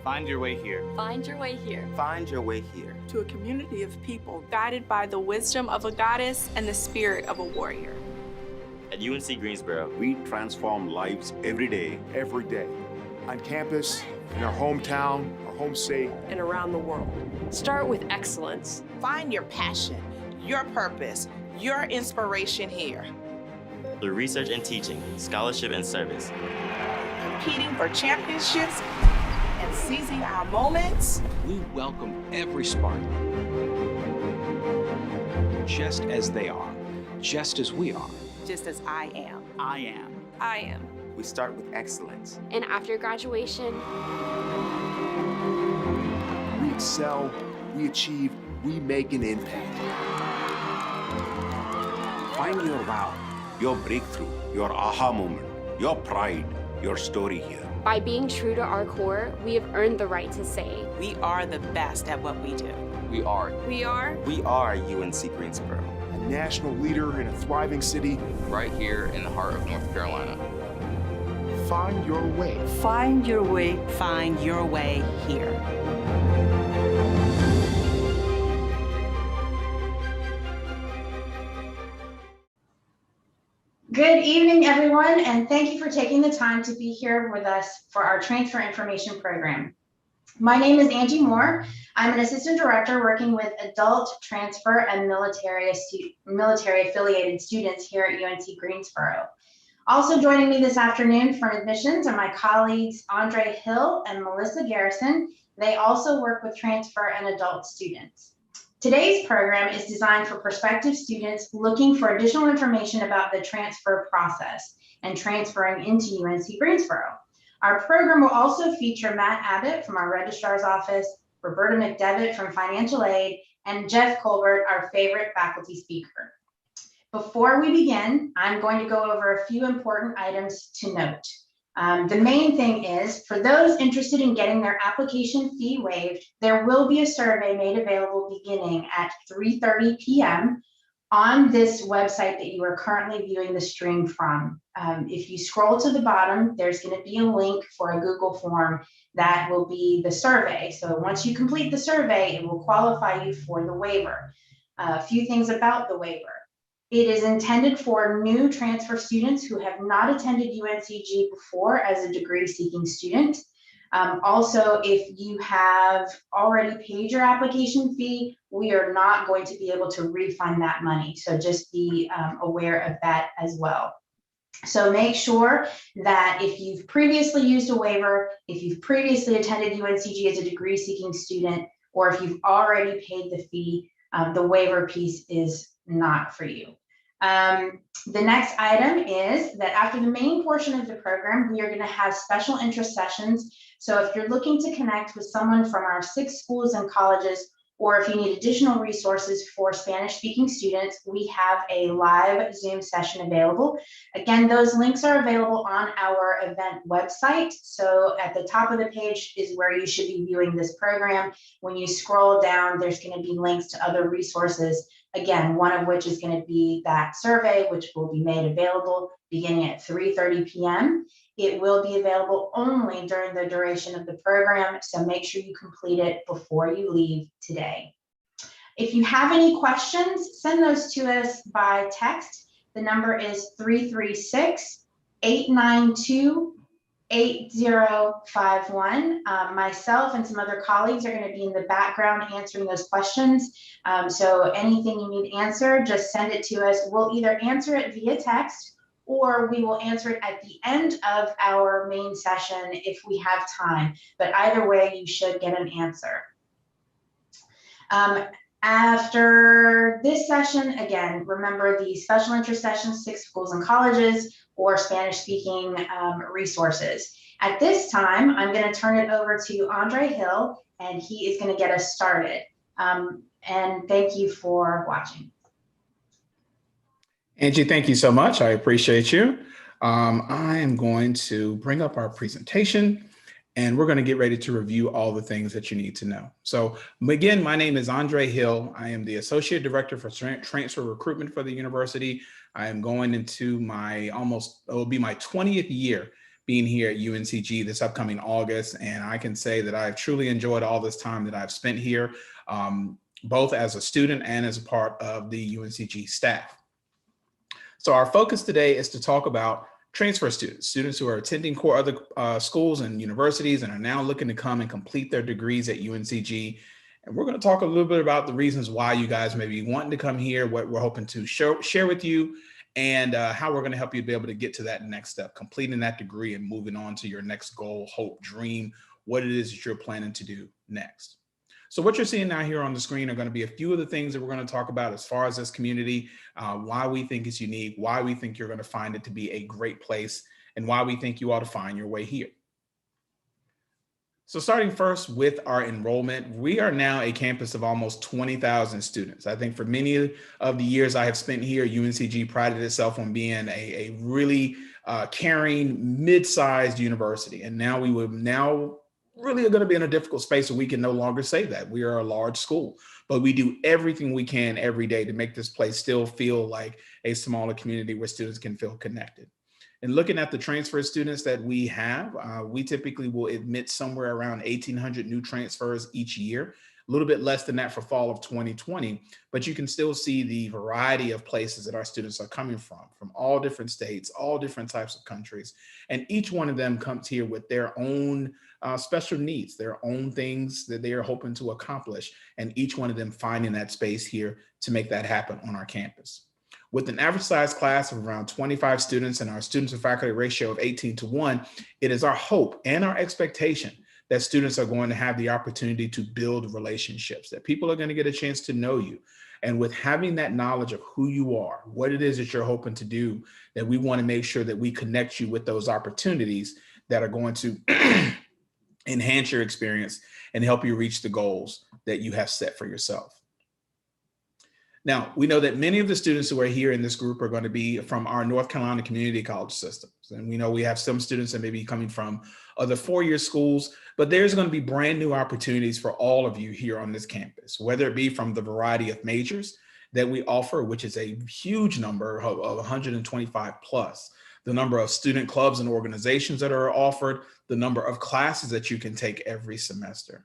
Find your way here. Find your way here. Find your way here. To a community of people guided by the wisdom of a goddess and the spirit of a warrior. At UNC Greensboro, we transform lives every day. Every day. On campus, in our hometown, our home state, and around the world. Start with excellence. Find your passion, your purpose, your inspiration here. Through research and teaching, scholarship and service. Competing for championships and seizing our moments. We welcome every Spartan, just as they are, just as we are. Just as I am. I am. I am. We start with excellence. And after graduation, we excel, we achieve, we make an impact. Find your wow, your breakthrough, your aha moment, your pride, your story here. by being true to our core, we have earned the right to say, we are the best at what we do. We are. We are. We are UNC Greensboro. A national leader in a thriving city. Right here in the heart of North Carolina. Find your way. Find your way. Find your way here. Good evening, everyone, and thank you for taking the time to be here with us for our Transfer Information Program. My name is Angie Moore. I'm an assistant director working with adult, transfer, and military-affiliated students here at UNC Greensboro. Also joining me this afternoon for admissions are my colleagues Andre Hill and Melissa Garrison. They also work with transfer and adult students. Today's program is designed for prospective students looking for additional information about the transfer process and transferring into UNC Greensboro. Our program will also feature Matt Abbott from our registrar's office, Roberta Mcdevitt from financial aid, and Jeff Colbert, our favorite faculty speaker. Before we begin, I'm going to go over a few important items to note. The main thing is, for those interested in getting their application fee waived, there will be a survey made available beginning at 3:30 p.m. on this website that you are currently viewing the stream from. If you scroll to the bottom, there's going to be a link for a Google form that will be the survey. So once you complete the survey, it will qualify you for the waiver. A few things about the waiver. It is intended for new transfer students who have not attended UNCG before as a degree-seeking student. Also, if you have already paid your application fee, we are not going to be able to refund that money. So just be aware of that as well. So make sure that if you've previously used a waiver, if you've previously attended UNCG as a degree-seeking student, or if you've already paid the fee, the waiver piece is not for you. The next item is that after the main portion of the program, we are going to have special interest sessions. So if you're looking to connect with someone from our 6 schools and colleges, or if you need additional resources for Spanish-speaking students, we have a live Zoom session available. Again, those links are available on our event website. So at the top of the page is where you should be viewing this program. When you scroll down, there's going to be links to other resources. Again, one of which is going to be that survey, which will be made available beginning at 3:30 p.m. It will be available only during the duration of the program, so make sure you complete it before you leave today. If you have any questions, send those to us by text. The number is 336-892-8051. Myself and some other colleagues are going to be in the background answering those questions. So anything you need answered, just send it to us. We'll either answer it via text or we will answer it at the end of our main session if we have time. But either way, you should get an answer. After this session, again, remember the special interest sessions, 6 schools and colleges, or Spanish-speaking resources. At this time, I'm going to turn it over to Andre Hill, and he is going to get us started. And thank you for watching. Angie, thank you so much. I appreciate you. I am going to bring up our presentation, and we're going to get ready to review all the things that you need to know. So again, my name is Andre Hill. I am the Associate Director for Transfer Recruitment for the university. I am going into it will be my 20th year being here at UNCG this upcoming August. And I can say that I've truly enjoyed all this time that I've spent here, both as a student and as a part of the UNCG staff. So our focus today is to talk about transfer students, students who are attending core other schools and universities and are now looking to come and complete their degrees at UNCG. And we're going to talk a little bit about the reasons why you guys may be wanting to come here, what we're hoping to share with you, and how we're going to help you be able to get to that next step, completing that degree and moving on to your next goal, hope, dream, what it is that you're planning to do next. So what you're seeing now here on the screen are going to be a few of the things that we're going to talk about as far as this community, why we think it's unique, why we think you're going to find it to be a great place, and why we think you ought to find your way here. So starting first with our enrollment, we are now a campus of almost 20,000 students. I think for many of the years I have spent here, UNCG prided itself on being a really caring, mid-sized university. And now we would really are going to be in a difficult space where we can no longer say that. We are a large school, but we do everything we can every day to make this place still feel like a smaller community where students can feel connected. And looking at the transfer students that we have, we typically will admit somewhere around 1,800 new transfers each year, a little bit less than that for fall of 2020, but you can still see the variety of places that our students are coming from all different states, all different types of countries. And each one of them comes here with their own special needs, their own things that they are hoping to accomplish, and each one of them finding that space here to make that happen on our campus. With an average size class of around 25 students and our students to faculty ratio of 18:1, it is our hope and our expectation that students are going to have the opportunity to build relationships, that people are going to get a chance to know you. And with having that knowledge of who you are, what it is that you're hoping to do, that we want to make sure that we connect you with those opportunities that are going to enhance your experience and help you reach the goals that you have set for yourself. Now, we know that many of the students who are here in this group are going to be from our North Carolina community college systems. And we know we have some students that may be coming from other four-year schools, but there's going to be brand new opportunities for all of you here on this campus, whether it be from the variety of majors that we offer, which is a huge number of 125 plus, the number of student clubs and organizations that are offered, the number of classes that you can take every semester.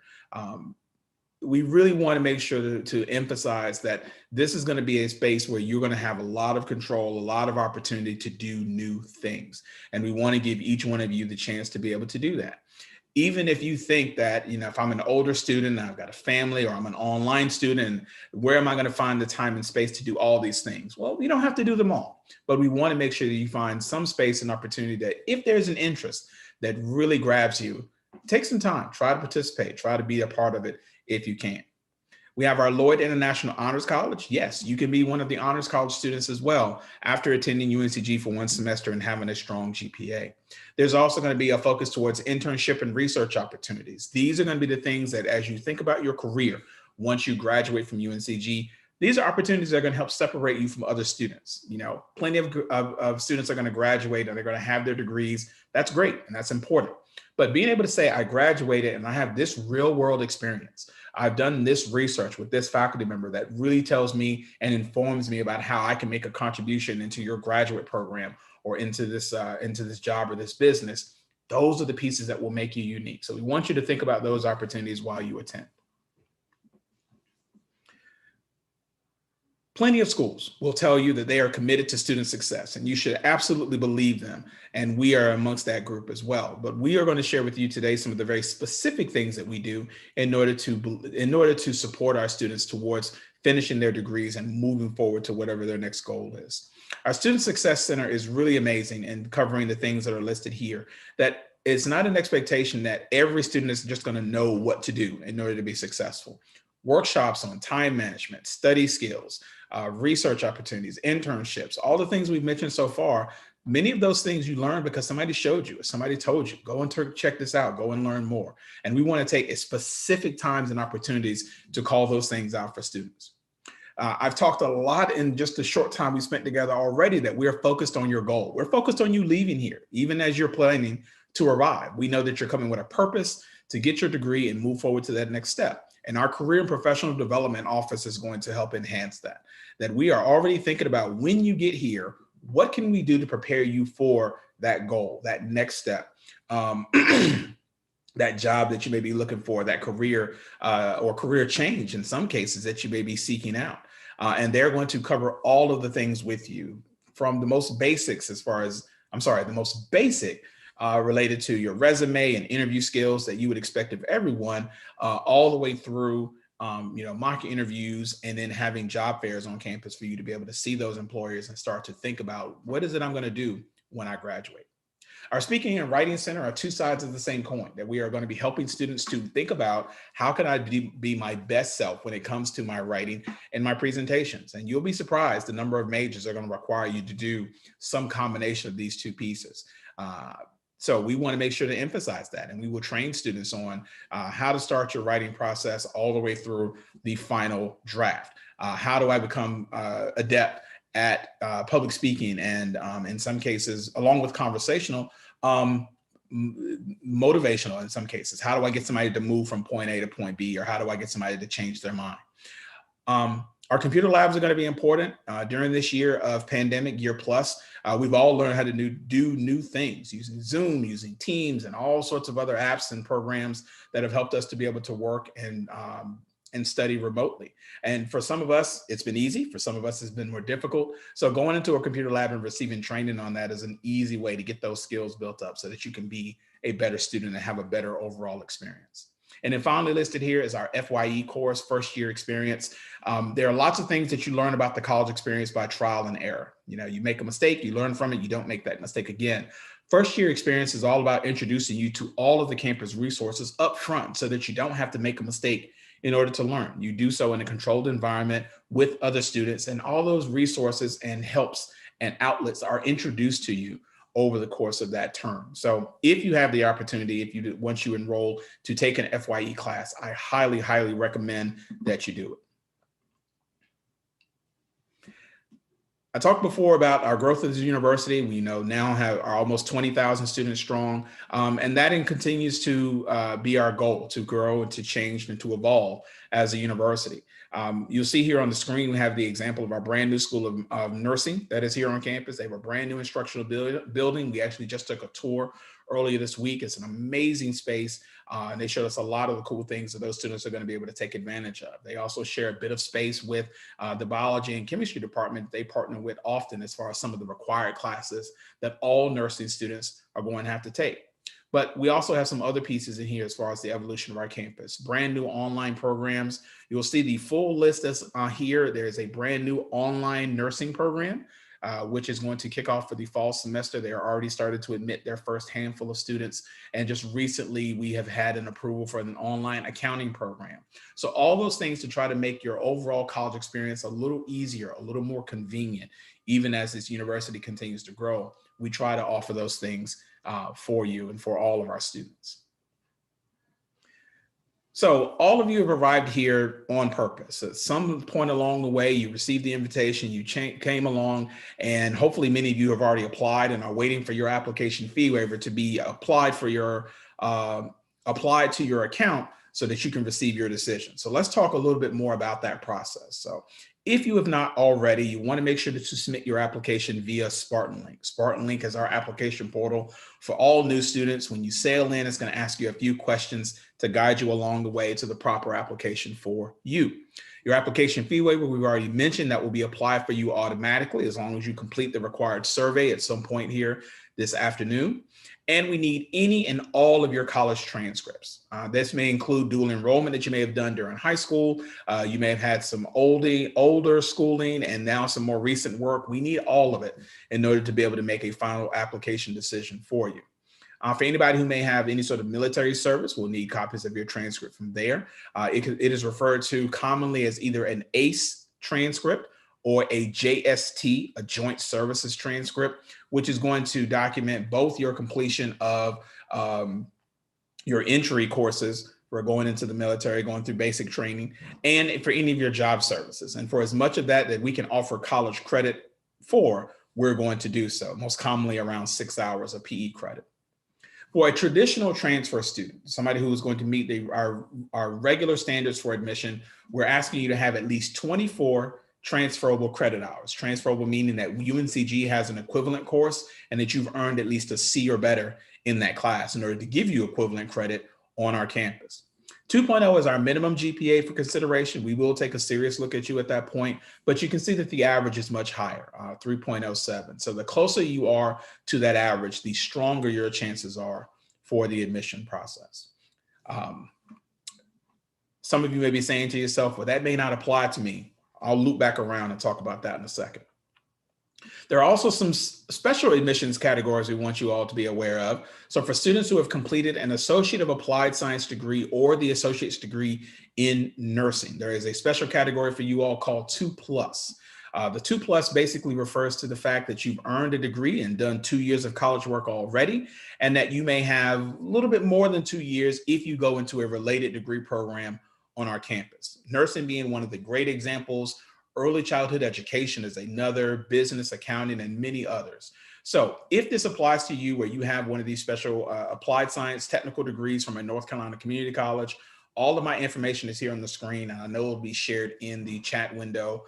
We really want to make sure to emphasize that this is going to be a space where you're going to have a lot of control, a lot of opportunity to do new things. And we want to give each one of you the chance to be able to do that. Even if you think that, if I'm an older student and I've got a family, or I'm an online student, where am I going to find the time and space to do all these things? Well, we don't have to do them all, but we want to make sure that you find some space and opportunity that if there's an interest that really grabs you, take some time, try to participate, try to be a part of it if you can. We have our Lloyd International Honors College. Yes, you can be one of the Honors College students as well after attending UNCG for one semester and having a strong GPA. There's also going to be a focus towards internship and research opportunities. These are going to be the things that as you think about your career, once you graduate from UNCG, these are opportunities that are going to help separate you from other students. Plenty of students are going to graduate and they're going to have their degrees. That's great and that's important. But being able to say, I graduated and I have this real world experience. I've done this research with this faculty member that really tells me and informs me about how I can make a contribution into your graduate program or into this job or this business. Those are the pieces that will make you unique. So we want you to think about those opportunities while you attend. Plenty of schools will tell you that they are committed to student success, and you should absolutely believe them. And we are amongst that group as well. But we are going to share with you today some of the very specific things that we do in order to support our students towards finishing their degrees and moving forward to whatever their next goal is. Our Student Success Center is really amazing in covering the things that are listed here. That it's not an expectation that every student is just going to know what to do in order to be successful. Workshops on time management, study skills, research opportunities, internships, all the things we've mentioned so far, many of those things you learn because somebody showed you, somebody told you, go and check this out, go and learn more. And we want to take specific times and opportunities to call those things out for students. I've talked a lot in just the short time we spent together already that we're focused on your goal. We're focused on you leaving here, even as you're planning to arrive. We know that you're coming with a purpose to get your degree and move forward to that next step. And our Career and Professional Development Office is going to help enhance that we are already thinking about when you get here, what can we do to prepare you for that goal, that next step, that job that you may be looking for, that career or career change in some cases that you may be seeking out. And they're going to cover all of the things with you, from the most basics the most basic related to your resume and interview skills that you would expect of everyone, all the way through mock interviews, and then having job fairs on campus for you to be able to see those employers and start to think about, what is it I'm going to do when I graduate? Our Speaking and Writing Center are two sides of the same coin, that we are going to be helping students to think about, how can I be my best self when it comes to my writing and my presentations? And you'll be surprised the number of majors are going to require you to do some combination of these two pieces. So we want to make sure to emphasize that, and we will train students on how to start your writing process all the way through the final draft. How do I become adept at public speaking, and in some cases, along with conversational, motivational in some cases. How do I get somebody to move from point A to point B, or how do I get somebody to change their mind? Our computer labs are going to be important during this year of pandemic, year plus. We've all learned how to do new things using Zoom, using Teams, and all sorts of other apps and programs that have helped us to be able to work and study remotely. And for some of us, it's been easy. For some of us, it's been more difficult. So going into a computer lab and receiving training on that is an easy way to get those skills built up so that you can be a better student and have a better overall experience. And then finally listed here is our FYE course, first year experience. There are lots of things that you learn about the college experience by trial and error. You make a mistake, you learn from it, you don't make that mistake again. First year experience is all about introducing you to all of the campus resources up front so that you don't have to make a mistake in order to learn. You do so in a controlled environment with other students, and all those resources and helps and outlets are introduced to you over the course of that term. So if you have the opportunity, once you enroll, to take an FYE class, I highly, highly recommend that you do it. I talked before about our growth as a university. We now are almost 20,000 students strong, and that continues to be our goal, to grow and to change and to evolve as a university. You'll see here on the screen, we have the example of our brand new School of Nursing that is here on campus. They have a brand new instructional building. We actually just took a tour earlier this week. It's an amazing space. And they showed us a lot of the cool things that those students are going to be able to take advantage of. They also share a bit of space with the biology and chemistry department they partner with often as far as some of the required classes that all nursing students are going to have to take. But we also have some other pieces in here as far as the evolution of our campus. Brand new online programs. You'll see the full list that's here. There's a brand new online nursing program, which is going to kick off for the fall semester. They are already started to admit their first handful of students. And just recently, we have had an approval for an online accounting program. So all those things to try to make your overall college experience a little easier, a little more convenient, even as this university continues to grow. We try to offer those things for you and for all of our students. So all of you have arrived here on purpose. At some point along the way, you received the invitation, you came along, and hopefully many of you have already applied and are waiting for your application fee waiver to be applied to your account so that you can receive your decision. So let's talk a little bit more about that process. So if you have not already, you want to make sure to submit your application via Spartan Link. Spartan Link is our application portal for all new students. When you sail in, it's going to ask you a few questions to guide you along the way to the proper application for you. Your application fee waiver, we've already mentioned, that will be applied for you automatically as long as you complete the required survey at some point here this afternoon. And we need any and all of your college transcripts. This may include dual enrollment that you may have done during high school. You may have had some older schooling and now some more recent work. We need all of it in order to be able to make a final application decision for you. For anybody who may have any sort of military service, we'll need copies of your transcript from there. It is referred to commonly as either an ACE transcript or a JST, a Joint Services Transcript, which is going to document both your completion of your entry courses for going into the military, going through basic training, and for any of your job services. And for as much of that we can offer college credit for, we're going to do so, most commonly around 6 hours of PE credit. For a traditional transfer student, somebody who is going to meet our regular standards for admission, we're asking you to have at least 24 transferable credit hours. Transferable meaning that UNCG has an equivalent course and that you've earned at least a C or better in that class in order to give you equivalent credit on our campus. 2.0 is our minimum GPA for consideration. We will take a serious look at you at that point, but you can see that the average is much higher, 3.07. So the closer you are to that average, the stronger your chances are for the admission process. Some of you may be saying to yourself, well, that may not apply to me. I'll loop back around and talk about that in a second. There are also some special admissions categories we want you all to be aware of. So for students who have completed an Associate of Applied Science degree or the Associate's degree in nursing, there is a special category for you all called 2+. The 2+ basically refers to the fact that you've earned a degree and done 2 years of college work already, and that you may have a little bit more than 2 years if you go into a related degree program on our campus. Nursing being one of the great examples. Early childhood education is another, business, accounting, and many others. So if this applies to you where you have one of these special applied science technical degrees from a North Carolina community college, all of my information is here on the screen, and I know it'll be shared in the chat window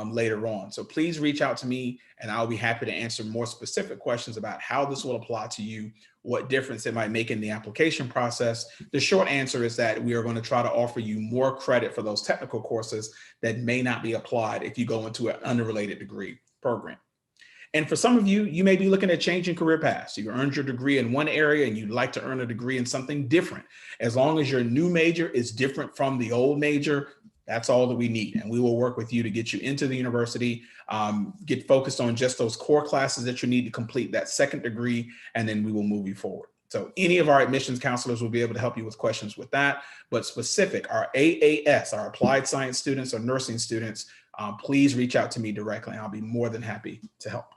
later on. So please reach out to me and I'll be happy to answer more specific questions about how this will apply to you, what difference it might make in the application process. The short answer is that we are going to try to offer you more credit for those technical courses that may not be applied if you go into an unrelated degree program. And for some of you, you may be looking at changing career paths. You earned your degree in one area and you'd like to earn a degree in something different. As long as your new major is different from the old major, that's all that we need. And we will work with you to get you into the university, get focused on just those core classes that you need to complete that second degree, and then we will move you forward. So any of our admissions counselors will be able to help you with questions with that, but specific, our AAS, our applied science students or nursing students, please reach out to me directly and I'll be more than happy to help.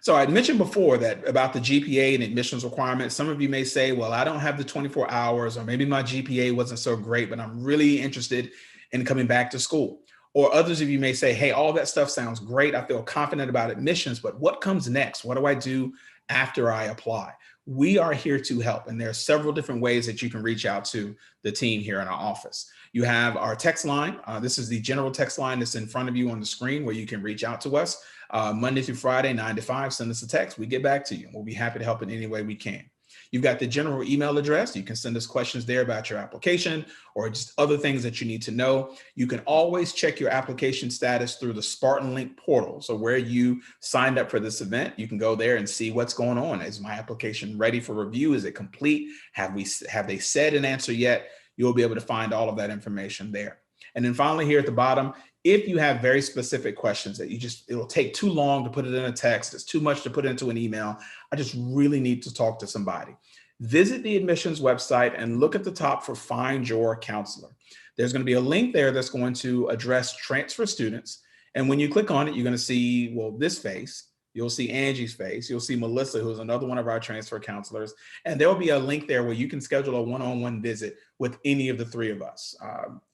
So I mentioned before that about the GPA and admissions requirements. Some of you may say, well, I don't have the 24 hours, or maybe my GPA wasn't so great, but I'm really interested in coming back to school. Or others of you may say, hey, all that stuff sounds great. I feel confident about admissions, but what comes next? What do I do after I apply? We are here to help. And there are several different ways that you can reach out to the team here in our office. You have our text line. This is the general text line that's in front of you on the screen where you can reach out to us. Monday through Friday, 9 to 5, send us a text. We get back to you. We'll be happy to help in any way we can. You've got the general email address. You can send us questions there about your application or just other things that you need to know. You can always check your application status through the Spartan Link portal. So where you signed up for this event, you can go there and see what's going on. Is my application ready for review? Is it complete? Have they said an answer yet? You'll be able to find all of that information there. And then finally here at the bottom, if you have very specific questions that it'll take too long to put it in a text, it's too much to put into an email, I just really need to talk to somebody. Visit the admissions website and look at the top for Find Your Counselor. There's going to be a link there that's going to address transfer students. And when you click on it, you're going to see, well, this face. You'll see Angie's face. You'll see Melissa, who's another one of our transfer counselors. And there'll be a link there where you can schedule a one-on-one visit with any of the three of us.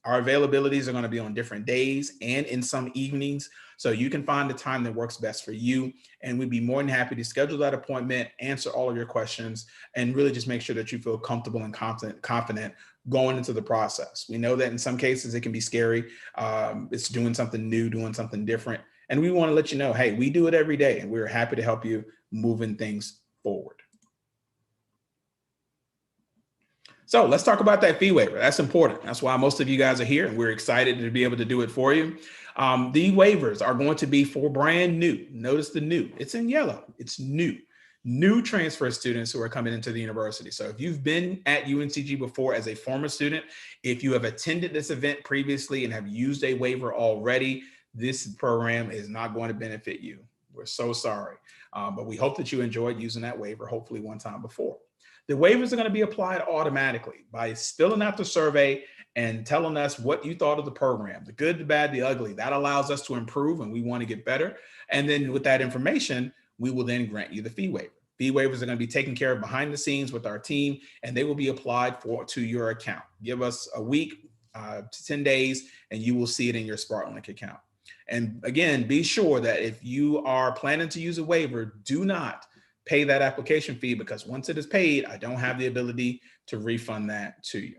Our availabilities are going to be on different days and in some evenings. So you can find the time that works best for you. And we'd be more than happy to schedule that appointment, answer all of your questions, and really just make sure that you feel comfortable and confident going into the process. We know that in some cases it can be scary. It's doing something new, doing something different. And we want to let you know, hey, we do it every day and we're happy to help you moving things forward. So let's talk about that fee waiver. That's important. That's why most of you guys are here and we're excited to be able to do it for you. The waivers are going to be for brand new. Notice the new, it's in yellow, it's new transfer students who are coming into the university. So if you've been at UNCG before as a former student, if you have attended this event previously and have used a waiver already, this program is not going to benefit you. We're so sorry, but we hope that you enjoyed using that waiver, hopefully one time before. The waivers are going to be applied automatically by filling out the survey and telling us what you thought of the program, the good, the bad, the ugly. That allows us to improve and we want to get better. And then with that information, we will then grant you the fee waiver. Fee waivers are going to be taken care of behind the scenes with our team, and they will be applied to your account. Give us a week to 10 days, and you will see it in your Spartan Link account. And again, be sure that if you are planning to use a waiver, do not pay that application fee, because once it is paid, I don't have the ability to refund that to you.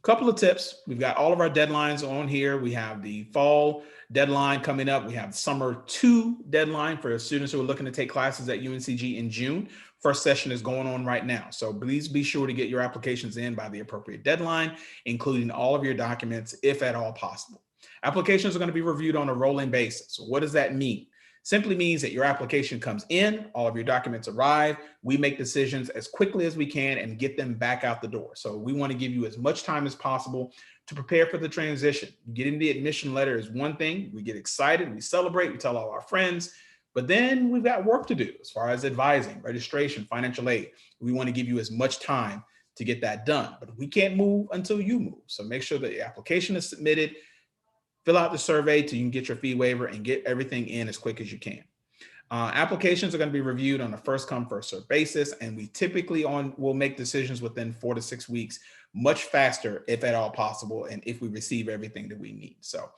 couple of tips. We've got all of our deadlines on here. We have the fall deadline coming up. We have summer 2 deadline for students who are looking to take classes at UNCG in June. First session is going on right now. So please be sure to get your applications in by the appropriate deadline, including all of your documents, if at all possible. Applications are going to be reviewed on a rolling basis. What does that mean? Simply means that your application comes in, all of your documents arrive, we make decisions as quickly as we can and get them back out the door. So we want to give you as much time as possible to prepare for the transition. Getting the admission letter is one thing. We get excited, we celebrate, we tell all our friends, but then we've got work to do as far as advising, registration, financial aid. We want to give you as much time to get that done, but we can't move until you move. So make sure that the application is submitted, fill out the survey so you can get your fee waiver and get everything in as quick as you can. Applications are going to be reviewed on a first come, first served basis, and we typically will make decisions within 4 to 6 weeks, much faster if at all possible, and if we receive everything that we need. So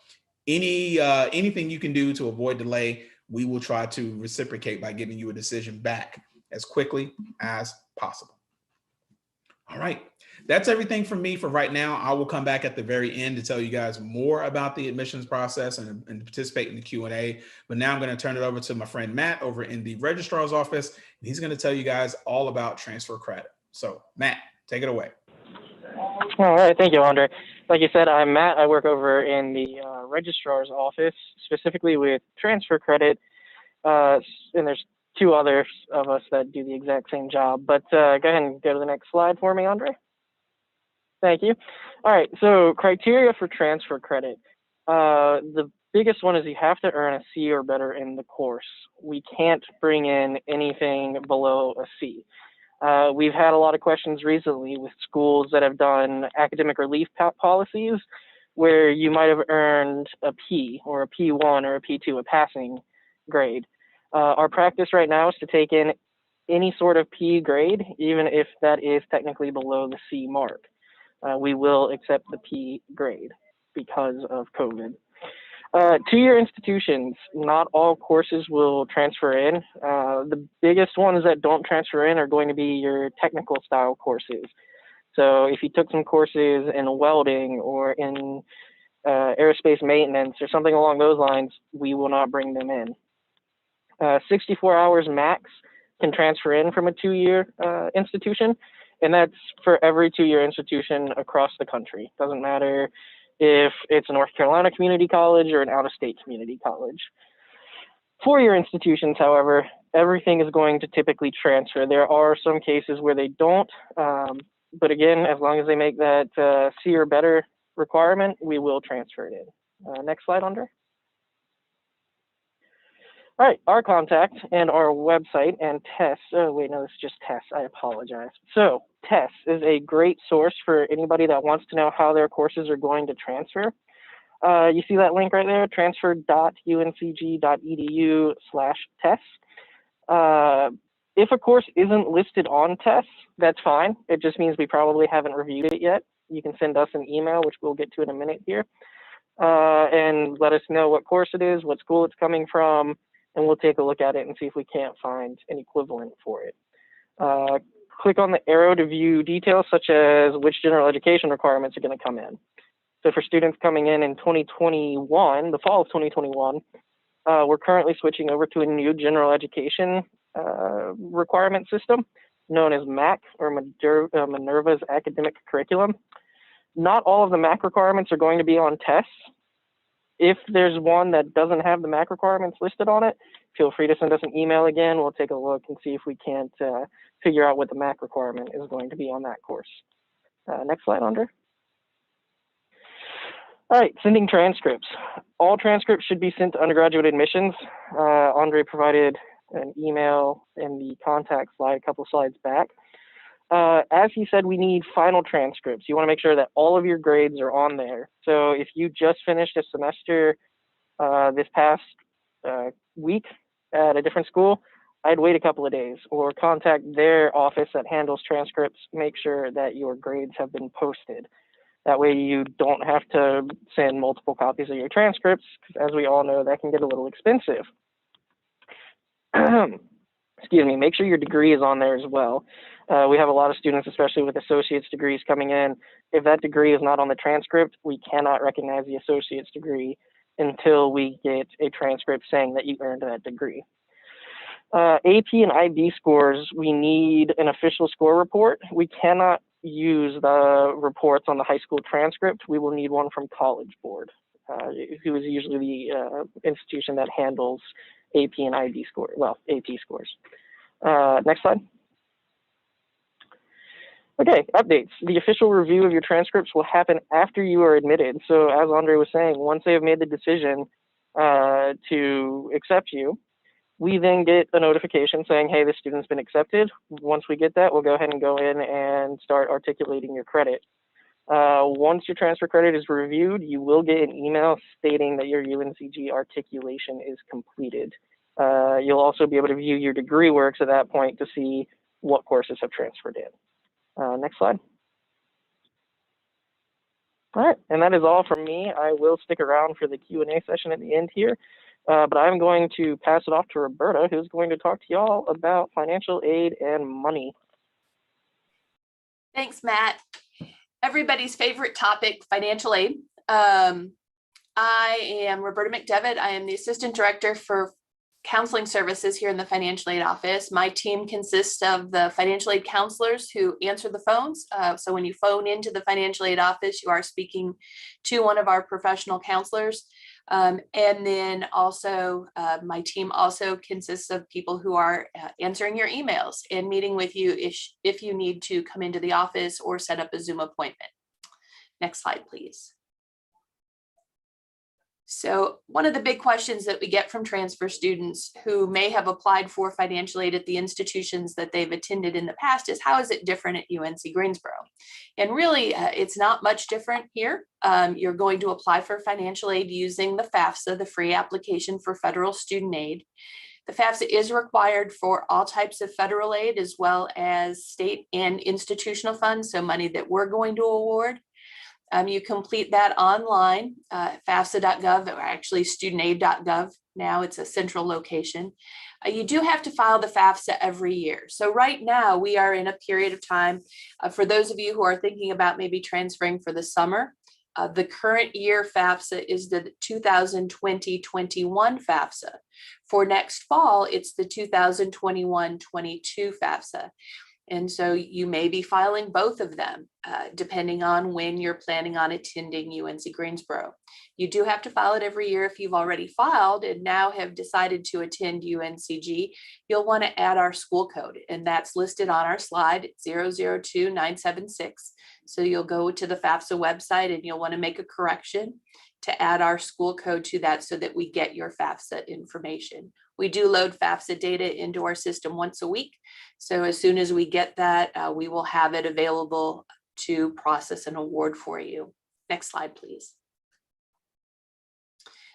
anything you can do to avoid delay, we will try to reciprocate by giving you a decision back as quickly as possible. All right, that's everything from me for right now. I will come back at the very end to tell you guys more about the admissions process and participate in the Q&A. But now I'm going to turn it over to my friend Matt over in the registrar's office, and he's going to tell you guys all about transfer credit. So Matt, take it away. All right, thank you, Andre. Like you said, I'm Matt. I work over in the registrar's office, specifically with transfer credit, and there's 2 others of us that do the exact same job. But go ahead and go to the next slide for me, Andre. Thank you. All right, so criteria for transfer credit. The biggest one is you have to earn a C or better in the course. We can't bring in anything below a C. We've had a lot of questions recently with schools that have done academic relief policies where you might have earned a P or a P1 or a P2, a passing grade. Our practice right now is to take in any sort of P grade, even if that is technically below the C mark. We will accept the P grade because of COVID. 2-year institutions, not all courses will transfer in. The biggest ones that don't transfer in are going to be your technical style courses. So if you took some courses in welding or in aerospace maintenance or something along those lines, we will not bring them in. 64 hours max can transfer in from a 2-year institution, and that's for every 2-year institution across the country. Doesn't matter if it's a North Carolina community college or an out-of-state community college. 4-year institutions, however, everything is going to typically transfer. There are some cases where they don't, but again, as long as they make that C or better requirement, we will transfer it in. Next slide, Andre. All right, our contact and our website and TESS. Oh, wait, no, this is just TESS. I apologize. So TESS is a great source for anybody that wants to know how their courses are going to transfer. You see that link right there, transfer.uncg.edu/TESS. If a course isn't listed on TESS, that's fine. It just means we probably haven't reviewed it yet. You can send us an email, which we'll get to in a minute here, and let us know what course it is, what school it's coming from, and we'll take a look at it and see if we can't find an equivalent for it. Click on the arrow to view details such as which general education requirements are going to come in. So for students coming in 2021, the fall of 2021, we're currently switching over to a new general education requirement system known as MAC, or Minerva's Academic Curriculum. Not all of the MAC requirements are going to be on TESS. If there's one that doesn't have the MAC requirements listed on it, feel free to send us an email again. We'll take a look and see if we can't figure out what the MAC requirement is going to be on that course. Next slide, Andre. All right, sending transcripts. All transcripts should be sent to undergraduate admissions. Andre provided an email in the contact slide a couple slides back. As he said, we need final transcripts. You want to make sure that all of your grades are on there. So if you just finished a semester this past week at a different school, I'd wait a couple of days or contact their office that handles transcripts. Make sure that your grades have been posted. That way you don't have to send multiple copies of your transcripts, because as we all know, that can get a little expensive. Excuse me, make sure your degree is on there as well. We have a lot of students, especially with associate's degrees coming in. If that degree is not on the transcript, we cannot recognize the associate's degree until we get a transcript saying that you earned that degree. AP and IB scores, we need an official score report. We cannot use the reports on the high school transcript. We will need one from College Board, who is usually the institution that handles AP and IB score, well, AP scores. Next slide. Okay, updates. The official review of your transcripts will happen after you are admitted. So as Andre was saying, once they have made the decision to accept you, we then get a notification saying, hey, this student's been accepted. Once we get that, we'll go ahead and go in and start articulating your credit. Once your transfer credit is reviewed, you will get an email stating that your UNCG articulation is completed. You'll also be able to view your degree works at that point to see what courses have transferred in. Next slide. All right, and that is all from me. I will stick around for the Q&A session at the end here, but I'm going to pass it off to Roberta, who's going to talk to y'all about financial aid and money. Thanks, Matt. Everybody's favorite topic, financial aid. I am Roberta Mcdevitt. I am the Assistant Director for Counseling Services here in the Financial Aid Office. My team consists of the financial aid counselors who answer the phones. So when you phone into the Financial Aid Office, you are speaking to one of our professional counselors. And then also my team also consists of people who are answering your emails and meeting with you if you need to come into the office or set up a Zoom appointment. Next slide, please. So one of the big questions that we get from transfer students who may have applied for financial aid at the institutions that they've attended in the past is, how is it different at UNC Greensboro? And really, it's not much different here. You're going to apply for financial aid using the FAFSA, the Free Application for Federal Student Aid. The FAFSA is required for all types of federal aid as well as state and institutional funds, so money that we're going to award. You complete that online, FAFSA.gov, or actually studentaid.gov. Now it's a central location. You do have to file the FAFSA every year. So right now we are in a period of time, for those of you who are thinking about maybe transferring for the summer, the current year FAFSA is the 2020-21 FAFSA. For next fall, it's the 2021-22 FAFSA. And so you may be filing both of them, depending on when you're planning on attending UNC Greensboro. You do have to file it every year. If you've already filed and now have decided to attend UNCG, you'll want to add our school code, and that's listed on our slide, 002976. So you'll go to the FAFSA website and you'll want to make a correction to add our school code to that so that we get your FAFSA information. We do load FAFSA data into our system once a week. So as soon as we get that, we will have it available to process an award for you. Next slide, please.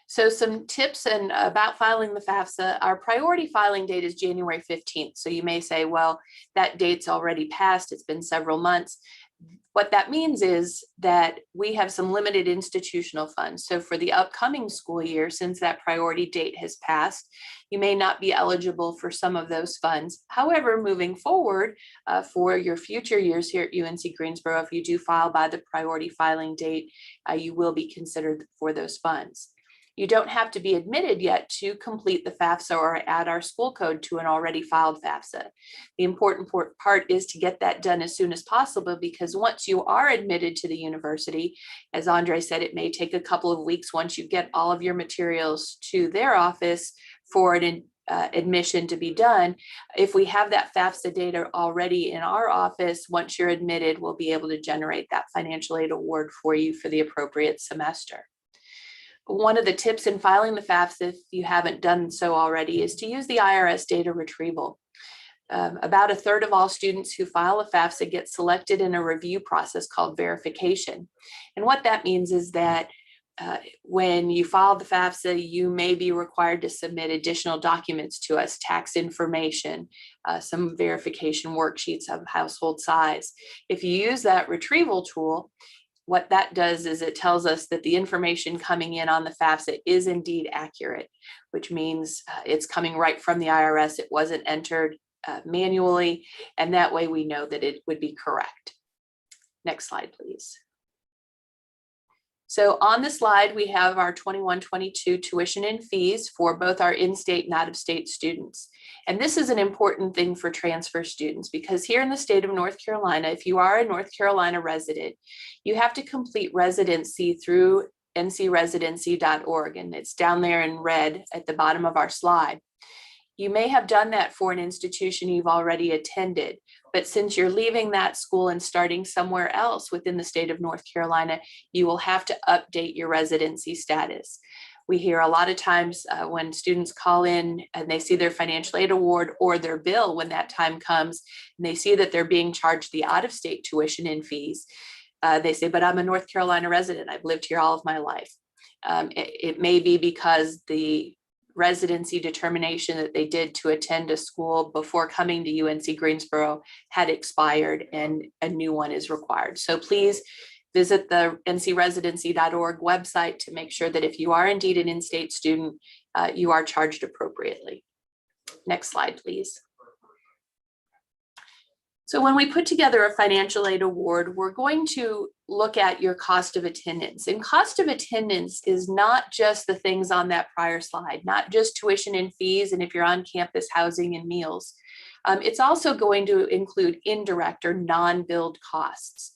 So some tips about filing the FAFSA. Our priority filing date is January 15th. So you may say, well, that date's already passed. It's been several months. What that means is that we have some limited institutional funds. So for the upcoming school year, since that priority date has passed, you may not be eligible for some of those funds. However, moving forward for your future years here at UNC Greensboro, if you do file by the priority filing date, you will be considered for those funds. You don't have to be admitted yet to complete the FAFSA or add our school code to an already filed FAFSA. The important part is to get that done as soon as possible, because once you are admitted to the university, as Andre said, it may take a couple of weeks once you get all of your materials to their office for an admission to be done. If we have that FAFSA data already in our office, once you're admitted, we'll be able to generate that financial aid award for you for the appropriate semester. One of the tips in filing the FAFSA, if you haven't done so already, is to use the Irs Data Retrieval. About a third of all students who file a FAFSA get selected in a review process called verification. And what that means is that when you file the FAFSA, you may be required to submit additional documents to us, tax information, some verification worksheets of household size. If you use that retrieval tool, what that does is it tells us that the information coming in on the FAFSA is indeed accurate, which means it's coming right from the IRS. It wasn't entered manually, and that way we know that it would be correct. Next slide, please. So on the slide, we have our 21-22 tuition and fees for both our in-state and out-of-state students. And this is an important thing for transfer students because here in the state of North Carolina, if you are a North Carolina resident, you have to complete residency through ncresidency.org, and it's down there in red at the bottom of our slide. You may have done that for an institution you've already attended, but since you're leaving that school and starting somewhere else within the state of North Carolina, you will have to update your residency status. We hear a lot of times when students call in and they see their financial aid award or their bill when that time comes, and they see that they're being charged the out-of-state tuition and fees. They say, but I'm a North Carolina resident. I've lived here all of my life. It may be because the residency determination that they did to attend a school before coming to UNC Greensboro had expired and a new one is required. So please visit the ncresidency.org website to make sure that if you are indeed an in-state student, you are charged appropriately. Next slide, please. So when we put together a financial aid award, we're going to look at your cost of attendance. And cost of attendance is not just the things on that prior slide, not just tuition and fees, and if you're on campus, housing and meals. It's also going to include indirect or non-billed costs.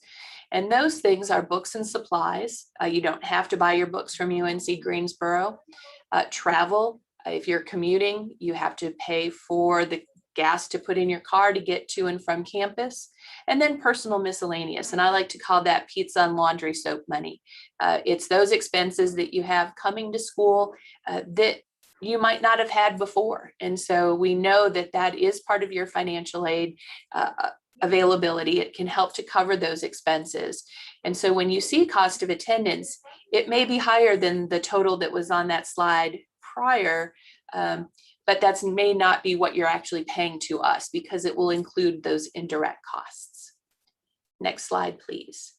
And those things are books and supplies. You don't have to buy your books from UNC Greensboro. Travel, if you're commuting, you have to pay for the gas to put in your car to get to and from campus, and then personal miscellaneous. And I like to call that pizza and laundry soap money. It's those expenses that you have coming to school that you might not have had before. And so we know that that is part of your financial aid availability. It can help to cover those expenses. And so when you see cost of attendance, it may be higher than the total that was on that slide prior, but that may not be what you're actually paying to us because it will include those indirect costs. Next slide, please.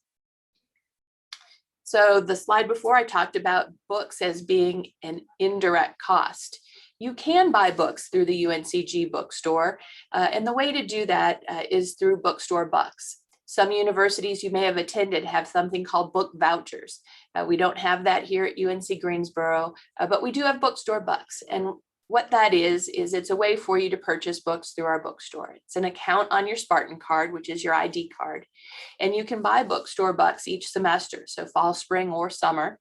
So the slide before I talked about books as being an indirect cost. You can buy books through the UNCG bookstore, and the way to do that is through Bookstore Bucks. Some universities you may have attended have something called book vouchers. We don't have that here at UNC Greensboro, but we do have Bookstore Bucks. And what that is it's a way for you to purchase books through our bookstore. It's an account on your Spartan card, which is your ID card. And you can buy Bookstore Bucks each semester, so fall, spring, or summer.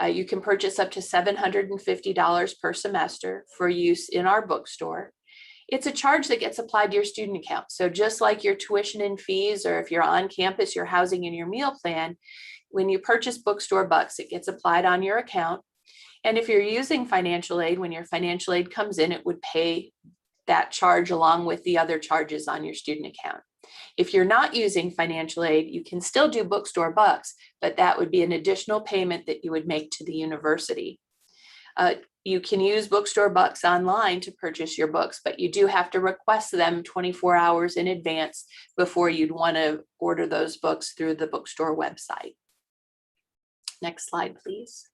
You can purchase up to $750 per semester for use in our bookstore. It's a charge that gets applied to your student account. So just like your tuition and fees, or if you're on campus, your housing and your meal plan, when you purchase Bookstore Bucks, it gets applied on your account. And if you're using financial aid, when your financial aid comes in, it would pay that charge along with the other charges on your student account. If you're not using financial aid, you can still do Bookstore Bucks, but that would be an additional payment that you would make to the university. You can use Bookstore Bucks online to purchase your books, but you do have to request them 24 hours in advance before you'd want to order those books through the bookstore website. Next slide, please.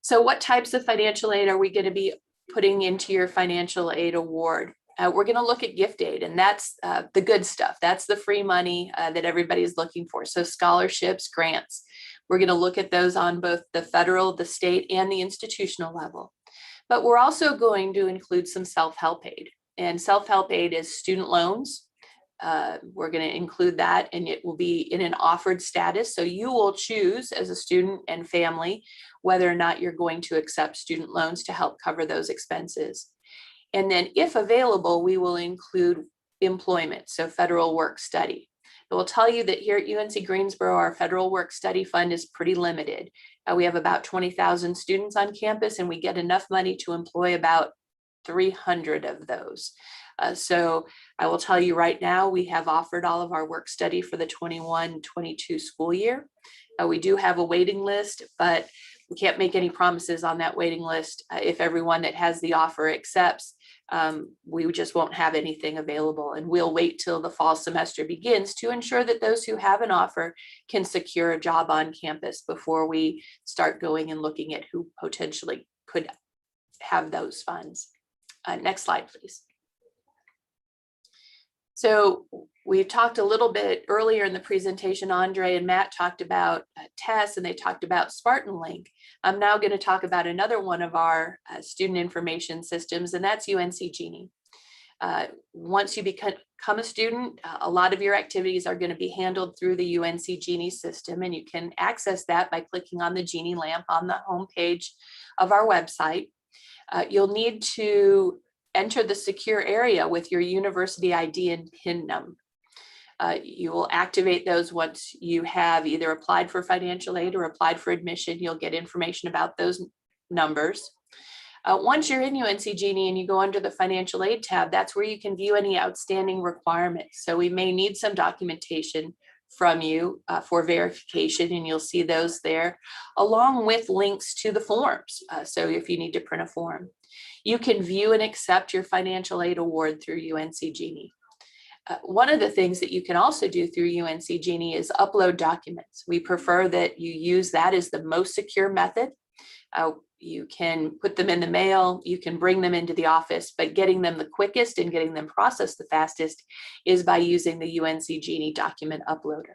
So what types of financial aid are we going to be putting into your financial aid award? We're going to look at gift aid, and that's the good stuff. That's the free money that everybody's looking for. So scholarships, grants. We're going to look at those on both the federal, the state, and the institutional level. But we're also going to include some self-help aid. And self-help aid is student loans. We're going to include that, and it will be in an offered status. So you will choose as a student and family whether or not you're going to accept student loans to help cover those expenses. And then if available, we will include employment, so federal work study. I will tell you that here at UNC Greensboro, our federal work study fund is pretty limited. We have about 20,000 students on campus, and we get enough money to employ about 300 of those. So I will tell you right now, we have offered all of our work study for the 21-22 school year. We do have a waiting list, but we can't make any promises on that waiting list. If everyone that has the offer accepts, we just won't have anything available, and we'll wait till the fall semester begins to ensure that those who have an offer can secure a job on campus before we start going and looking at who potentially could have those funds. Next slide, please. So we've talked a little bit earlier in the presentation, Andre and Matt talked about tests and they talked about Spartan Link. I'm now going to talk about another one of our student information systems, and that's UNC Genie. Once you become a student, a lot of your activities are going to be handled through the UNC Genie system, and you can access that by clicking on the Genie lamp on the home page of our website. You'll need to enter the secure area with your university ID and PIN number. You will activate those once you have either applied for financial aid or applied for admission. You'll get information about those numbers. Once you're in UNC Genie and you go under the financial aid tab, that's where you can view any outstanding requirements. So we may need some documentation from you for verification, and you'll see those there, along with links to the forms. So if you need to print a form, you can view and accept your financial aid award through UNC Genie. One of the things that you can also do through UNC Genie is upload documents. We prefer that you use that as the most secure method. You can put them in the mail, you can bring them into the office, but getting them the quickest and getting them processed the fastest is by using the UNC Genie document uploader.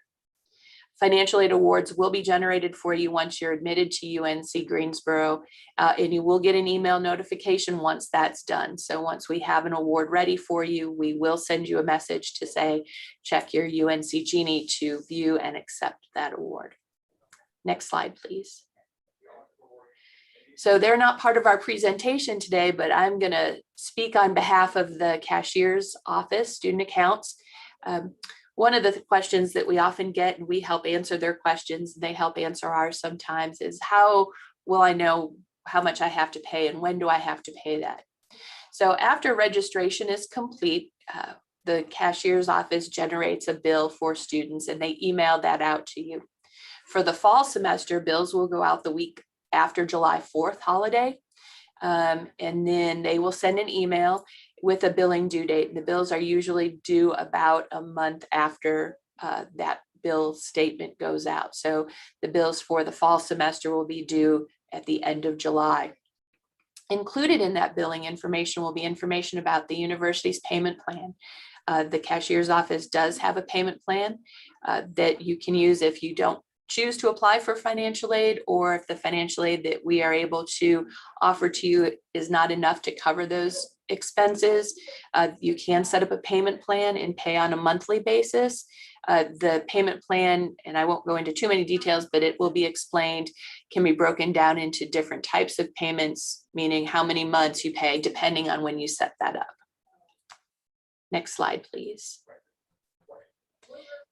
Financial aid awards will be generated for you once you're admitted to UNC Greensboro, and you will get an email notification once that's done. So once we have an award ready for you, we will send you a message to say, check your UNC Genie to view and accept that award. Next slide, please. So they're not part of our presentation today, but I'm going to speak on behalf of the cashier's office, student accounts. One of the questions that we often get, and we help answer their questions, and they help answer ours sometimes, is how will I know how much I have to pay and when do I have to pay that? So after registration is complete, the cashier's office generates a bill for students and they email that out to you. For the fall semester, bills will go out the week after July 4th holiday. And then they will send an email with a billing due date. The bills are usually due about a month after that bill statement goes out. So the bills for the fall semester will be due at the end of July. Included in that billing information will be information about the university's payment plan. The cashier's office does have a payment plan that you can use if you don't choose to apply for financial aid, or if the financial aid that we are able to offer to you is not enough to cover those expenses. You can set up a payment plan and pay on a monthly basis. The payment plan, and I won't go into too many details, but it will be explained, can be broken down into different types of payments, meaning how many months you pay depending on when you set that up. Next slide, please.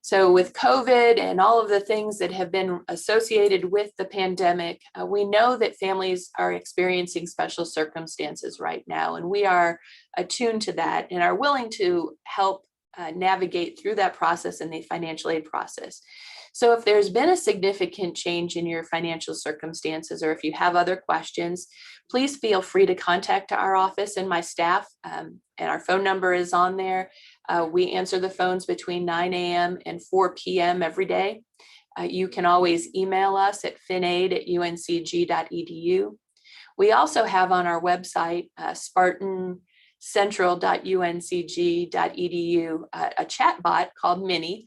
So with COVID and all of the things that have been associated with the pandemic, we know that families are experiencing special circumstances right now, and we are attuned to that and are willing to help navigate through that process and the financial aid process. So if there's been a significant change in your financial circumstances, or if you have other questions, please feel free to contact our office and my staff, and our phone number is on there. We answer the phones between 9 a.m. and 4 p.m. every day. You can always email us at finaid@uncg.edu. We also have on our website, spartancentral.uncg.edu, a chat bot called Minnie.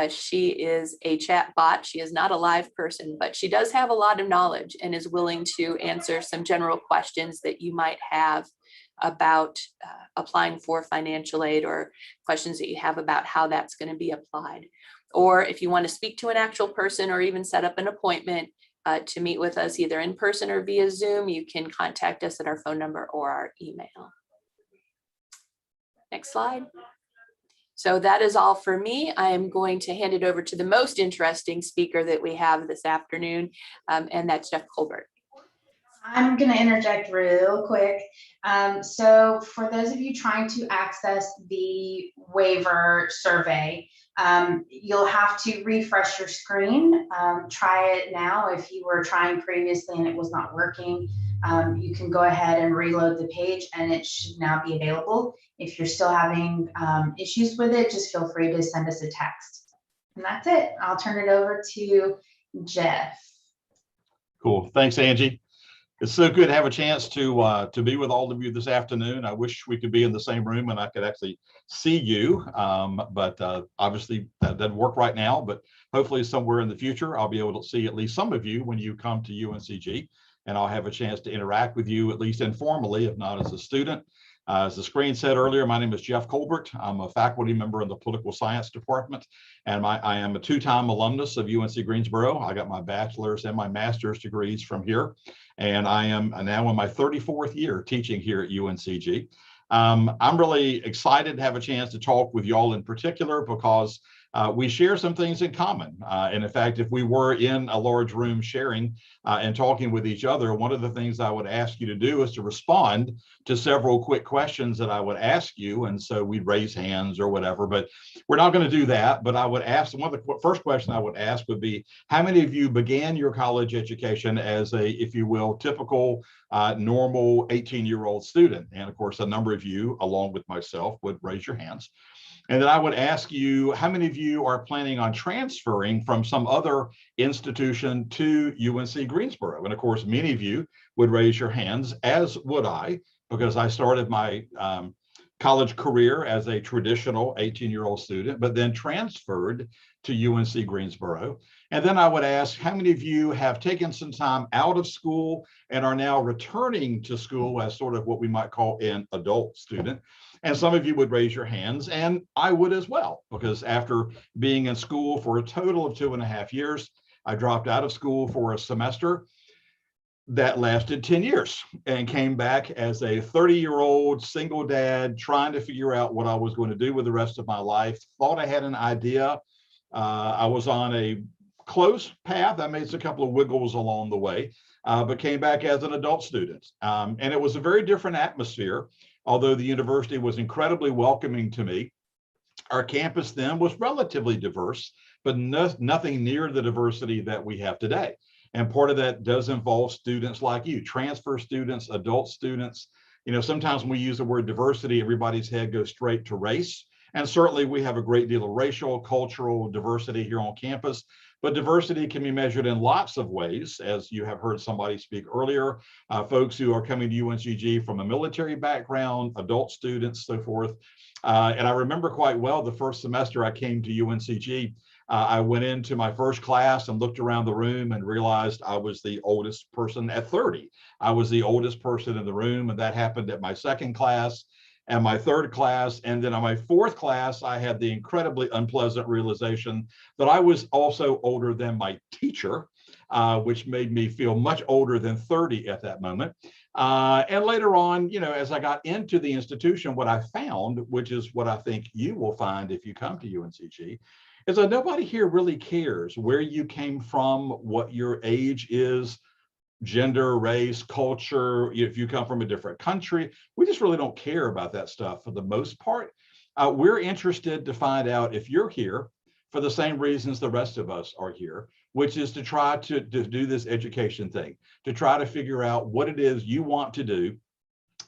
She is a chat bot. She is not a live person, but she does have a lot of knowledge and is willing to answer some general questions that you might have about applying for financial aid, or questions that you have about how that's going to be applied. Or if you want to speak to an actual person or even set up an appointment to meet with us either in person or via Zoom, you can contact us at our phone number or our email. Next slide. So that is all for me. I am going to hand it over to the most interesting speaker that we have this afternoon, and that's Jeff Colbert. I'm going to interject real quick. So for those of you trying to access the waiver survey, you'll have to refresh your screen. Try it now. If you were trying previously and it was not working, you can go ahead and reload the page and it should now be available. If you're still having issues with it, just feel free to send us a text. And that's it. I'll turn it over to Jeff. Cool. Thanks, Angie. It's so good to have a chance to be with all of you this afternoon. I wish we could be in the same room and I could actually see you, but obviously that doesn't work right now, but hopefully somewhere in the future, I'll be able to see at least some of you when you come to UNCG, and I'll have a chance to interact with you at least informally, if not as a student. As the screen said earlier, my name is Jeff Colbert. I'm a faculty member in the Political Science Department, and I am a two-time alumnus of UNC Greensboro. I got my bachelor's and my master's degrees from here, and I am now in my 34th year teaching here at UNCG. I'm really excited to have a chance to talk with y'all in particular because we share some things in common. And in fact, if we were in a large room sharing and talking with each other, one of the things I would ask you to do is to respond to several quick questions that I would ask you. And so we'd raise hands or whatever, but we're not going to do that. But I would ask, one of the first questions I would ask would be, how many of you began your college education as a, if you will, typical normal 18-year-old student? And of course, a number of you, along with myself, would raise your hands. And then I would ask you, how many of you are planning on transferring from some other institution to UNC Greensboro? And of course, many of you would raise your hands, as would I, because I started my college career as a traditional 18-year-old student, but then transferred to UNC Greensboro. And then I would ask, how many of you have taken some time out of school and are now returning to school as sort of what we might call an adult student? And some of you would raise your hands, and I would as well, because after being in school for a total of 2.5 years, I dropped out of school for a semester that lasted 10 years and came back as a 30-year-old single dad trying to figure out what I was going to do with the rest of my life. Thought I had an idea. I was on a close path. I made a couple of wiggles along the way, but came back as an adult student. And it was a very different atmosphere. Although the university was incredibly welcoming to me, our campus then was relatively diverse, but nothing near the diversity that we have today. And part of that does involve students like you, transfer students, adult students. You know, sometimes when we use the word diversity, everybody's head goes straight to race. And certainly we have a great deal of racial, cultural diversity here on campus. But diversity can be measured in lots of ways, as you have heard somebody speak earlier, folks who are coming to UNCG from a military background, adult students, so forth. And I remember quite well the first semester I came to UNCG, I went into my first class and looked around the room and realized I was the oldest person at 30. I was the oldest person in the room, and that happened at my second class and my third class. And then on my fourth class, I had the incredibly unpleasant realization that I was also older than my teacher, which made me feel much older than 30 at that moment. And later on, you know, as I got into the institution, what I found, which is what I think you will find if you come to UNCG, is that nobody here really cares where you came from, what your age is, gender, race, culture, if you come from a different country. We just really don't care about that stuff for the most part. We're interested to find out if you're here for the same reasons the rest of us are here, which is to try to do this education thing, to try to figure out what it is you want to do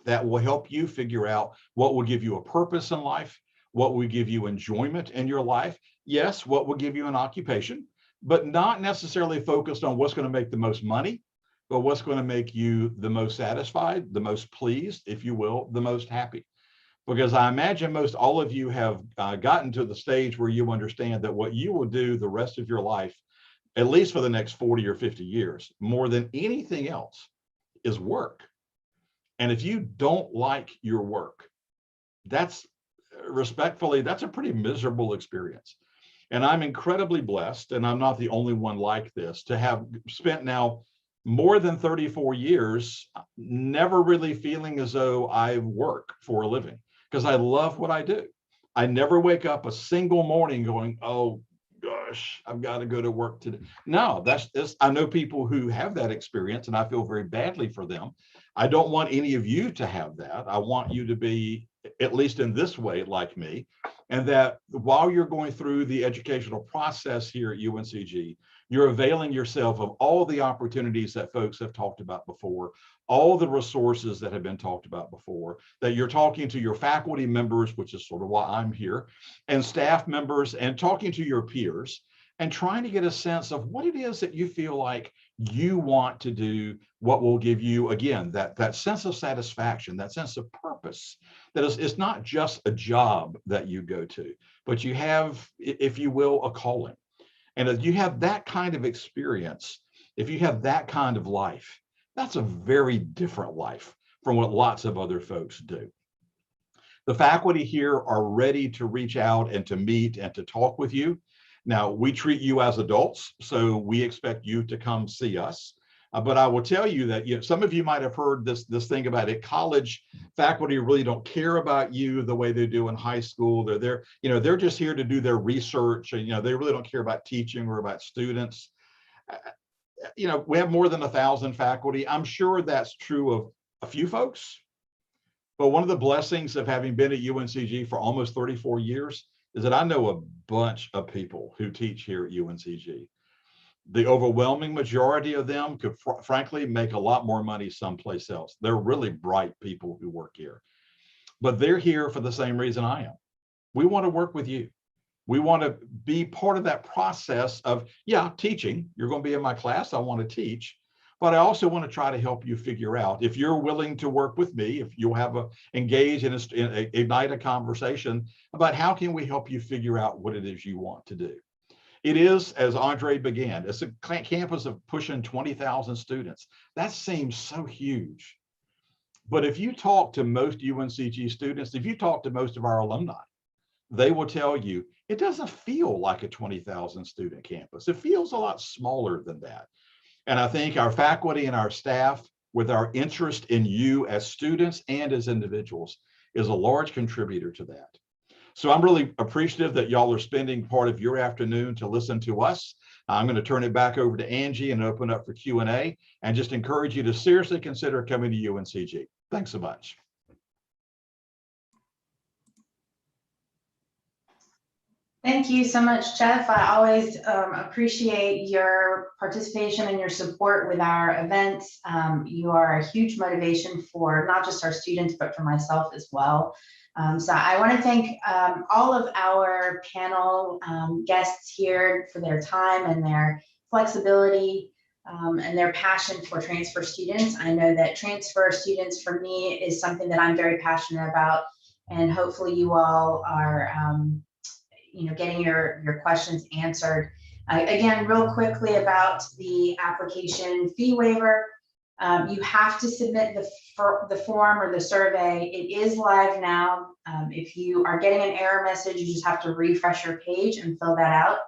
that will help you figure out what will give you a purpose in life, what will give you enjoyment in your life. Yes, what will give you an occupation, but not necessarily focused on what's going to make the most money, but what's going to make you the most satisfied, the most pleased, if you will, the most happy. Because I imagine most all of you have gotten to the stage where you understand that what you will do the rest of your life, at least for the next 40 or 50 years, more than anything else, is work. And if you don't like your work, that's respectfully, that's a pretty miserable experience. And I'm incredibly blessed, and I'm not the only one like this, to have spent now more than 34 years, never really feeling as though I work for a living, because I love what I do. I never wake up a single morning going, oh gosh, I've got to go to work today. No, I know people who have that experience, and I feel very badly for them. I don't want any of you to have that. I want you to be, at least in this way, like me, and that while you're going through the educational process here at UNCG, you're availing yourself of all the opportunities that folks have talked about before, all the resources that have been talked about before, that you're talking to your faculty members, which is sort of why I'm here, and staff members, and talking to your peers, and trying to get a sense of what it is that you feel like You want to do what will give you, again, that sense of satisfaction, that sense of purpose. That it's not just a job that you go to, but you have, if you will, a calling. And if you have that kind of experience, if you have that kind of life, that's a very different life from what lots of other folks do. The faculty here are ready to reach out and to meet and to talk with you. Now, we treat you as adults, so we expect you to come see us. But I will tell you that some of you might have heard this thing about it. College faculty really don't care about you the way they do in high school. They're there, they're just here to do their research, and they really don't care about teaching or about students. We have more than 1,000 faculty. I'm sure that's true of a few folks. But one of the blessings of having been at UNCG for almost 34 years is that I know a bunch of people who teach here at UNCG. The overwhelming majority of them could frankly make a lot more money someplace else. They're really bright people who work here, but they're here for the same reason I am. We want to work with you. We want to be part of that process of, teaching. You're going to be in my class. I want to teach, but I also want to try to help you figure out, if you're willing to work with me, if you'll engage in ignite a conversation about how can we help you figure out what it is you want to do. It is, as Andre began, it's a campus of pushing 20,000 students. That seems so huge. But if you talk to most UNCG students, if you talk to most of our alumni, they will tell you it doesn't feel like a 20,000 student campus. It feels a lot smaller than that. And I think our faculty and our staff, with our interest in you as students and as individuals, is a large contributor to that. So I'm really appreciative that y'all are spending part of your afternoon to listen to us. I'm going to turn it back over to Angie and open up for Q&A, and just encourage you to seriously consider coming to UNCG. Thanks so much. Thank you so much, Jeff. I always appreciate your participation and your support with our events. You are a huge motivation for not just our students, but for myself as well. So I want to thank all of our panel guests here for their time and their flexibility and their passion for transfer students. I know that transfer students for me is something that I'm very passionate about, and hopefully you all are getting your questions answered. Again, real quickly about the application fee waiver. You have to submit the form or the survey. It is live now. If you are getting an error message, you just have to refresh your page and fill that out.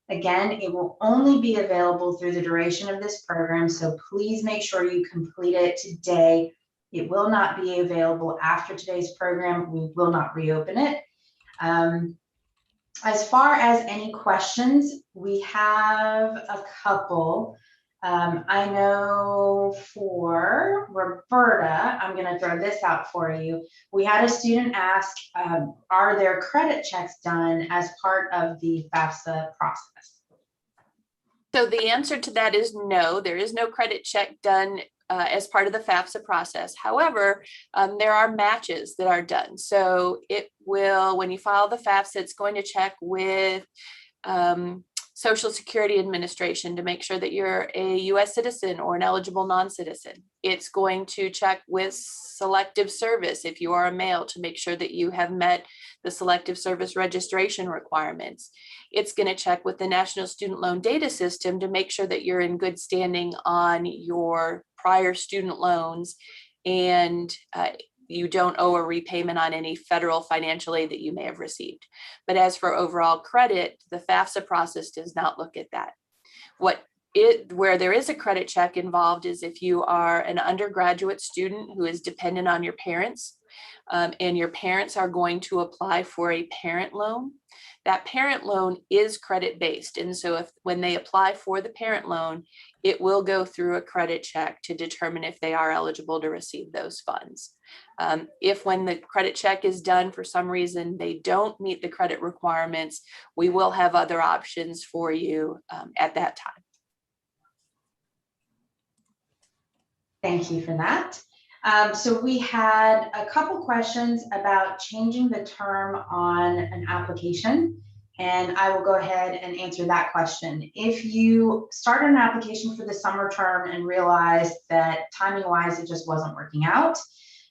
Again, it will only be available through the duration of this program, so please make sure you complete it today. It will not be available after today's program. We will not reopen it. As far as any questions, we have a couple. I know for Roberta, I'm going to throw this out for you. We had a student ask, are there credit checks done as part of the FAFSA process? So the answer to that is no, there is no credit check done as part of the FAFSA process. However, there are matches that are done. So it will, when you file the FAFSA, it's going to check with Social Security Administration to make sure that you're a US citizen or an eligible non-citizen. It's going to check with Selective Service if you are a male to make sure that you have met the Selective Service registration requirements. It's going to check with the National Student Loan Data System to make sure that you're in good standing on your prior student loans and you don't owe a repayment on any federal financial aid that you may have received. But as for overall credit, the FAFSA process does not look at that. Where there is a credit check involved is if you are an undergraduate student who is dependent on your parents, and your parents are going to apply for a parent loan. That parent loan is credit based. And so when they apply for the parent loan, it will go through a credit check to determine if they are eligible to receive those funds. If when the credit check is done, for some reason, they don't meet the credit requirements, we will have other options for you at that time. Thank you for that. So we had a couple questions about changing the term on an application And I will go ahead and answer that question. If you start an application for the summer term and realize that timing-wise it just wasn't working out,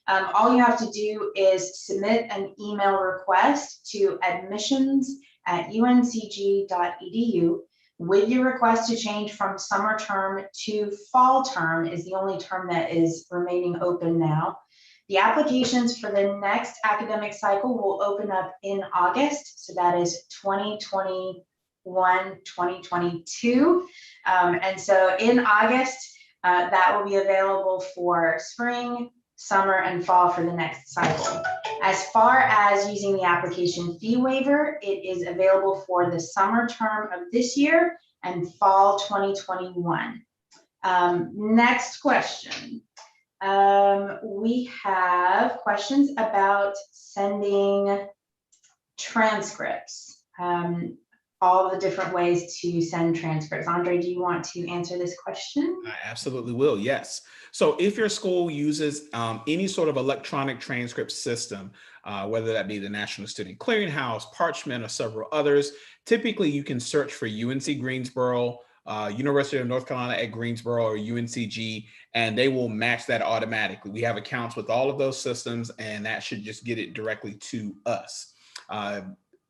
all you have to do is submit an email request to admissions@uncg.edu with your request to change from summer term to fall term is the only term that is remaining open now. The applications for the next academic cycle will open up in August, so that is 2021-2022. And so in August, that will be available for spring, summer, and fall for the next cycle. As far as using the application fee waiver, it is available for the summer term of this year and fall 2021. Next question. We have questions about sending transcripts, all the different ways to send transcripts. Andre, do you want to answer this question? I absolutely will, yes. So if your school uses any sort of electronic transcript system, whether that be the National Student Clearinghouse, Parchment, or several others, typically you can search for UNC Greensboro, University of North Carolina at Greensboro, or UNCG, and they will match that automatically. We have accounts with all of those systems, and that should just get it directly to us.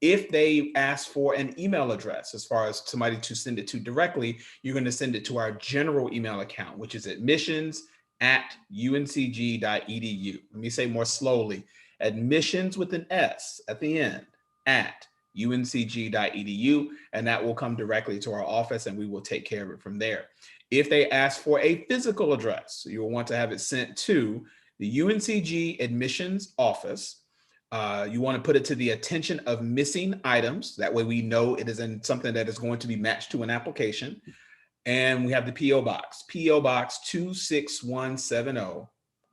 If they ask for an email address, as far as somebody to send it to directly, you're going to send it to our general email account, which is admissions@uncg.edu. Let me say more slowly, admissions with an S at the end, @uncg.edu, and that will come directly to our office and we will take care of it from there. If they ask for a physical address, you'll want to have it sent to the UNCG admissions office. You want to put it to the attention of missing items. That way we know it is in something that is going to be matched to an application. And we have the PO Box, PO Box 26170,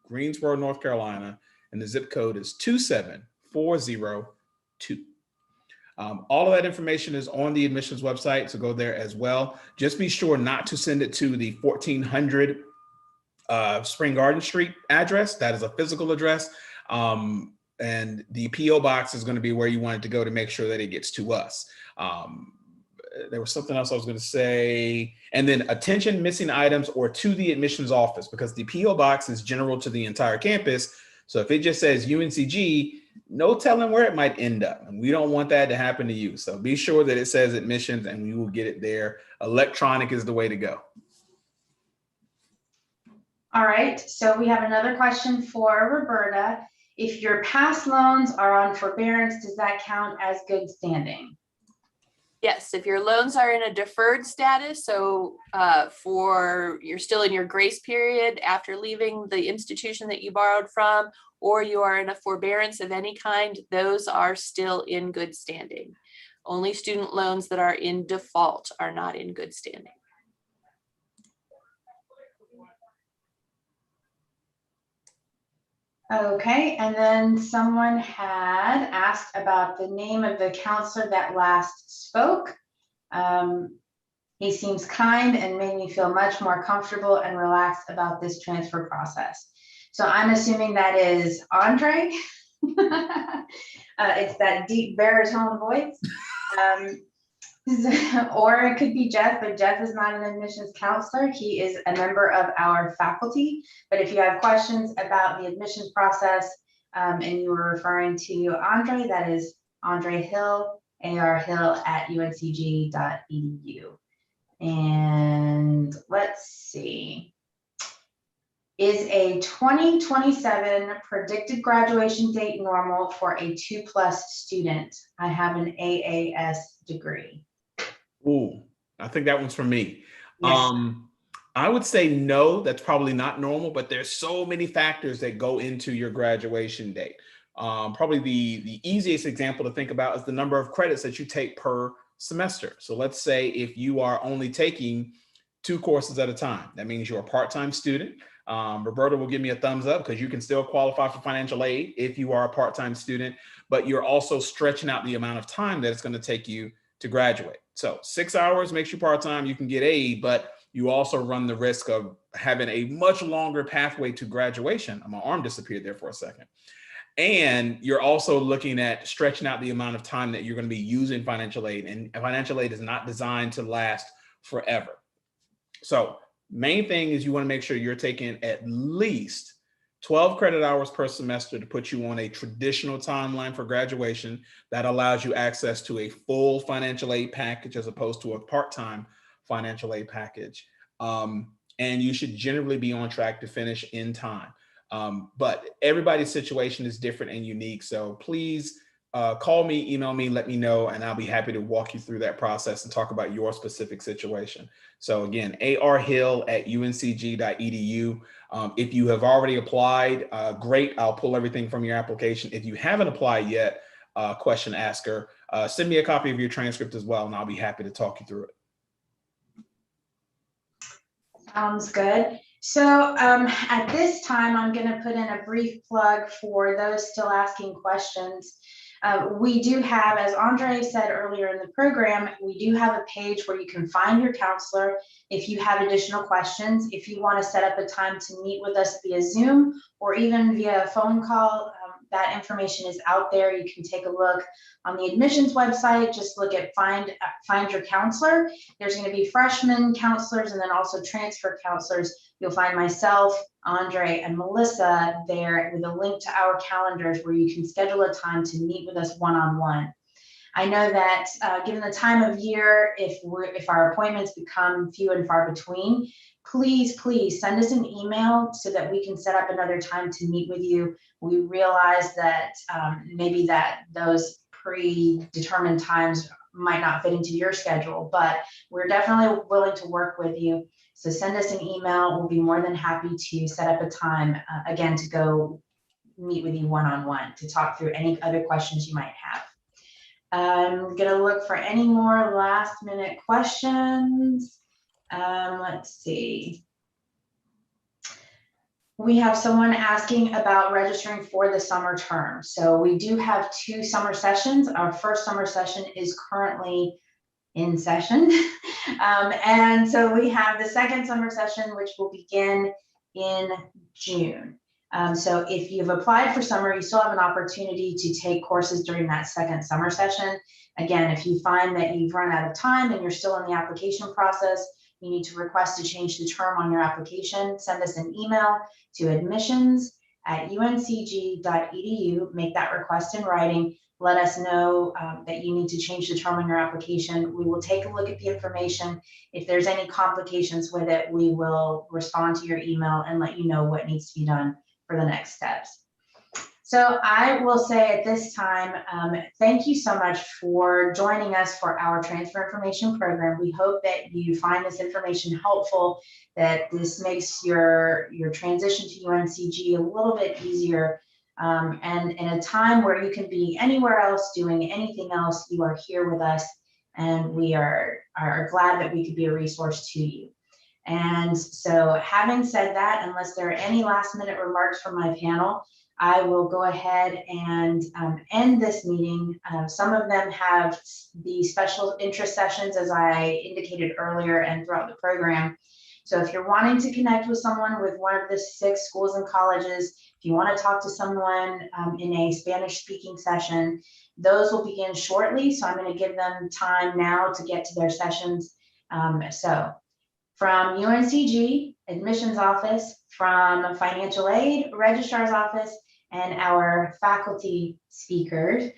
Greensboro, North Carolina, and the zip code is 27402. All of that information is on the admissions website, so go there as well. Just be sure not to send it to the 1400 Spring Garden Street address. That is a physical address. And the PO box is going to be where you want it to go to make sure that it gets to us. There was something else I was going to say. And then attention missing items or to the admissions office, because the PO box is general to the entire campus. So if it just says UNCG, no telling where it might end up. And we don't want that to happen to you. So be sure that it says admissions and we will get it there. Electronic is the way to go. All right, so we have another question for Roberta. If your past loans are on forbearance, does that count as good standing? Yes, if your loans are in a deferred status, so you're still in your grace period after leaving the institution that you borrowed from, or you are in a forbearance of any kind, those are still in good standing. Only student loans that are in default are not in good standing. Okay, and then someone had asked about the name of the counselor that last spoke. He seems kind and made me feel much more comfortable and relaxed about this transfer process. So I'm assuming that is Andre. It's that deep baritone voice. Or it could be Jeff, but Jeff is not an admissions counselor. He is a member of our faculty. But if you have questions about the admissions process and you were referring to Andre, that is Andre Hill, arhill@uncg.edu. And let's see. Is a 2027 predicted graduation date normal for a 2+ student? I have an AAS degree. Ooh, I think that one's for me. Yes. I would say no, that's probably not normal, but there's so many factors that go into your graduation date. Probably the easiest example to think about is the number of credits that you take per semester. So let's say if you are only taking 2 courses at a time, that means you're a part-time student. Roberta will give me a thumbs up because you can still qualify for financial aid if you are a part-time student, but you're also stretching out the amount of time that it's going to take you to graduate. So 6 hours makes you part-time, you can get aid, but you also run the risk of having a much longer pathway to graduation. My arm disappeared there for a second. And you're also looking at stretching out the amount of time that you're going to be using financial aid. And financial aid is not designed to last forever. So main thing is you want to make sure you're taking at least 12 credit hours per semester to put you on a traditional timeline for graduation that allows you access to a full financial aid package as opposed to a part-time financial aid package. And you should generally be on track to finish in time. But everybody's situation is different and unique. So please call me, email me, let me know, and I'll be happy to walk you through that process and talk about your specific situation. So again, arhill@uncg.edu. If you have already applied, great, I'll pull everything from your application. If you haven't applied yet, question asker, send me a copy of your transcript as well, and I'll be happy to talk you through it. Sounds good. So at this time, I'm going to put in a brief plug for those still asking questions. We do have, as Andre said earlier in the program, we do have a page where you can find your counselor if you have additional questions. If you want to set up a time to meet with us via Zoom or even via a phone call, that information is out there. You can take a look on the admissions website. Just look at find your counselor. There's going to be freshman counselors and then also transfer counselors. You'll find myself, Andre, and Melissa there with a link to our calendars where you can schedule a time to meet with us one-on-one. I know that given the time of year, if our appointments become few and far between, please send us an email so that we can set up another time to meet with you. We realize that maybe that those predetermined times might not fit into your schedule, but we're definitely willing to work with you. So send us an email. We'll be more than happy to set up a time, again, to go meet with you one-on-one to talk through any other questions you might have. I'm gonna look for any more last minute questions. Let's see. We have someone asking about registering for the summer term. So we do have 2 summer sessions. Our first summer session is currently in session. And so we have the second summer session, which will begin in June. So if you've applied for summer, you still have an opportunity to take courses during that second summer session. Again, if you find that you've run out of time and you're still in the application process, you need to request to change the term on your application. Send us an email to admissions@uncg.edu. Make that request in writing. Let us know that you need to change the term on your application. We will take a look at the information. If there's any complications with it, we will respond to your email and let you know what needs to be done for the next steps. So I will say at this time, thank you so much for joining us for our transfer information program. We hope that you find this information helpful, that this makes your transition to UNCG a little bit easier. And in a time where you can be anywhere else doing anything else, you are here with us, and we are glad that we could be a resource to you. And so having said that, unless there are any last minute remarks from my panel, I will go ahead and end this meeting. Some of them have the special interest sessions, as I indicated earlier and throughout the program. So if you're wanting to connect with someone with one of the 6 schools and colleges, if you want to talk to someone in a Spanish speaking session, those will begin shortly. So I'm going to give them time now to get to their sessions. So from UNCG, admissions office, from financial aid, registrar's office, and our faculty speakers,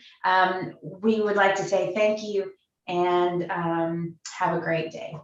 we would like to say thank you and have a great day.